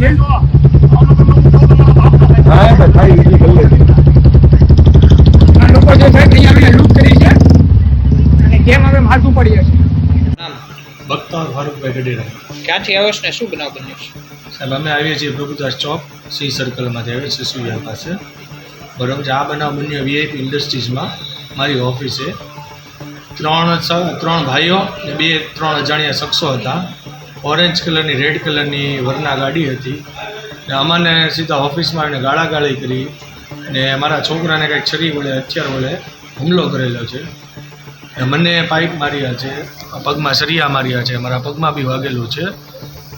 છે હા થાય ઈજી કરી લેજે. આ લોકો જે સાહેબ અહીંયા આવીને લૂંટ કરી છે અને કેમ હવે માથું પડી હશે. નામ બખ્તાર ફારૂકભાઈ ગઢેરા. ક્યાંથી આવ્યો છે ને શું બનાવ બન્યો છે? સાહેબ અમે આવીએ છીએ પ્રભુદાસ ચોક સી સર્કલમાંથી આવીએ છીએ સુવિધા પાસે. બરાબર છે. આ બનાવ બન્યો વીઆઈપી ઇન્ડસ્ટ્રીઝમાં મારી ઓફિસે. ત્રણ ભાઈઓ ને ત્રણ અજાણ્યા શખ્સો હતા. ઓરેન્જ કલરની રેડ કલરની વરના ગાડી હતી ને અમને સીધા ઓફિસમાં આવીને ગાળાગાળી કરી ને મારા છોકરાને કંઈક છરી વડે હથિયાર વડે હુમલો કરેલો છે. મને પાઇપ માર્યા છે, પગમાં સરિયા માર્યા છે, મારા પગમાં બી વાગેલું છે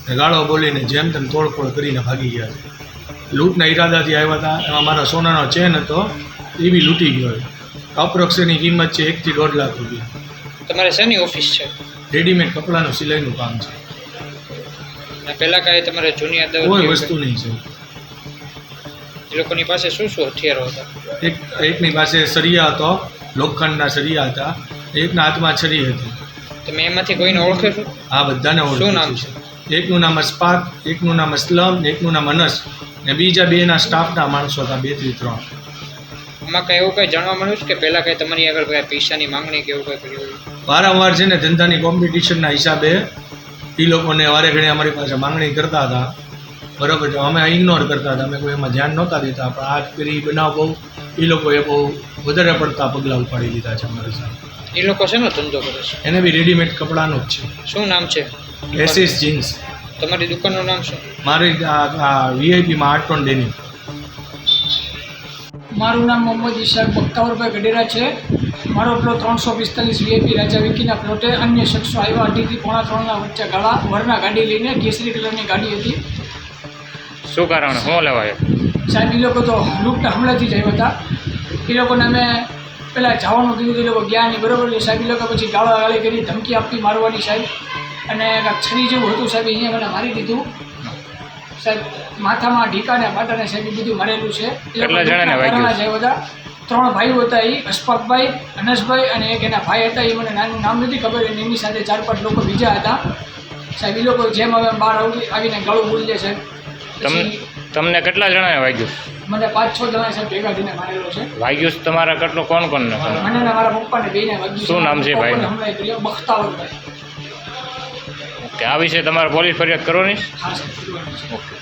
ને ગાળો બોલીને જેમ તેમ તોડફોડ કરીને ભાગી ગયા છે. લૂંટના ઈરાદાથી આવ્યા હતા. એમાં મારા સોનાનો ચેન હતો એ બી લૂંટી ગયો. અપ્રોક્સની કિંમત છે 1 થી 1.5 લાખ રૂપિયા. તમારે શેની ઓફિસ છે? રેડીમેડ કપડાનું સિલાઈનું કામ છે. અને પહેલાં કાંઈ તમારે જૂની અદાવત કોઈ કે વસ્તુ નહીં છે. એ લોકોની પાસે શું શું હથિયારો હતા? એકની પાસે સરિયા હતો, લોખંડના સરિયા હતા, એકના હાથમાં છરી હતી. તમે એમાંથી કોઈને ઓળખો છો? આ બધાને શું ઓળખું નામ છું. એકનું નામ અસ્પાક, એકનું નામ અસલમ ને એકનું નામ અનસ ને બીજા બેના સ્ટાફના માણસો હતા 2 થી 3. આમાં કંઈ એવું કંઈ જાણવા મળ્યું છે કે પહેલાં કંઈ તમારી આગળ કંઈ પૈસાની માંગણી કે એવું કંઈ કર્યું હોય? વારંવાર છે ને ધંધાની કોમ્પિટિશનના હિસાબે એ લોકોને વારે ઘણી અમારી પાસે માંગણી કરતા હતા. બરાબર છે. અમે ઇગ્નોર કરતા હતા, અમે કોઈ એમાં ધ્યાન નહોતા દેતા. પણ આ કરી બનાવ બહુ એ લોકોએ બહુ વધારે પડતા પગલાં ઉપાડી લીધા છે અમારી સાથે. એ લોકો શેનો ધંધો કરે છે? એને બી રેડીમેડ કપડાનું જ શું નામ છે? છે. એસીસ જીન્સ. તમારી દુકાનનું નામ શું? મારી આ વીઆઈપીમાં 8 ટન ડેનિમ. મારું નામ મોહમ્મદ ઇશાક બખ્તાવરભાઈ ગઢેરા છે. મારો પ્લોટ 345 વીઆઈપી રાજા વિકીના પ્લોટે અન્ય શખ્સો આવ્યા 2:30 થી 3:45 વચ્ચે ગાળા વરના ગાડી લઈને કેસરી કલરની ગાડી હતી. શું કારણ શું લેવાય? સાહેબ એ લોકો તો લૂંટના હુમલાથી જ આવ્યા હતા. એ લોકોને અમે પહેલાં જવાનું કીધું તો એ લોકો ગયા નહીં. બરાબર છે સાહેબ. એ લોકો પછી ગાળાગાળી કરી, ધમકી આપી મારવાની સાહેબ. અને કાંઈક છરી જેવું હતું સાહેબ, અહીંયા મને મારી દીધું સાહેબ. માથામાં ઢીકાને પાટાને સાહેબ એ બધું મારેલું છે. કેટલા જણાને વાગ્યું? આવ્યા હતા. 3 ભાઈઓ હતા. એ અશફાકભાઈ, અનસભાઈ અને એક એના ભાઈ હતા. એ મને નામ નથી ખબર. અને એની સાથે 4-5 લોકો બીજા હતા સાહેબ. એ લોકો જેમ હવે બહાર આવીને ગળું બોલી સાહેબ. તમને કેટલા જણાને વાગ્યું? મને 5-6 જણા સાહેબ ભેગા થઈને મારેલો છે. વાગ્યું છે તમારા કેટલું કોણ કોણ ને? મને ને મારા પપ્પાને બેને વાગ્યું. શું નામ છે ભાઈનું? હમણાં કર્યો બખ્તાવરભાઈ. કે આ વિશે તમારે પોલીસ ફરિયાદ કરવાની? હા સાહેબ. ઓકે.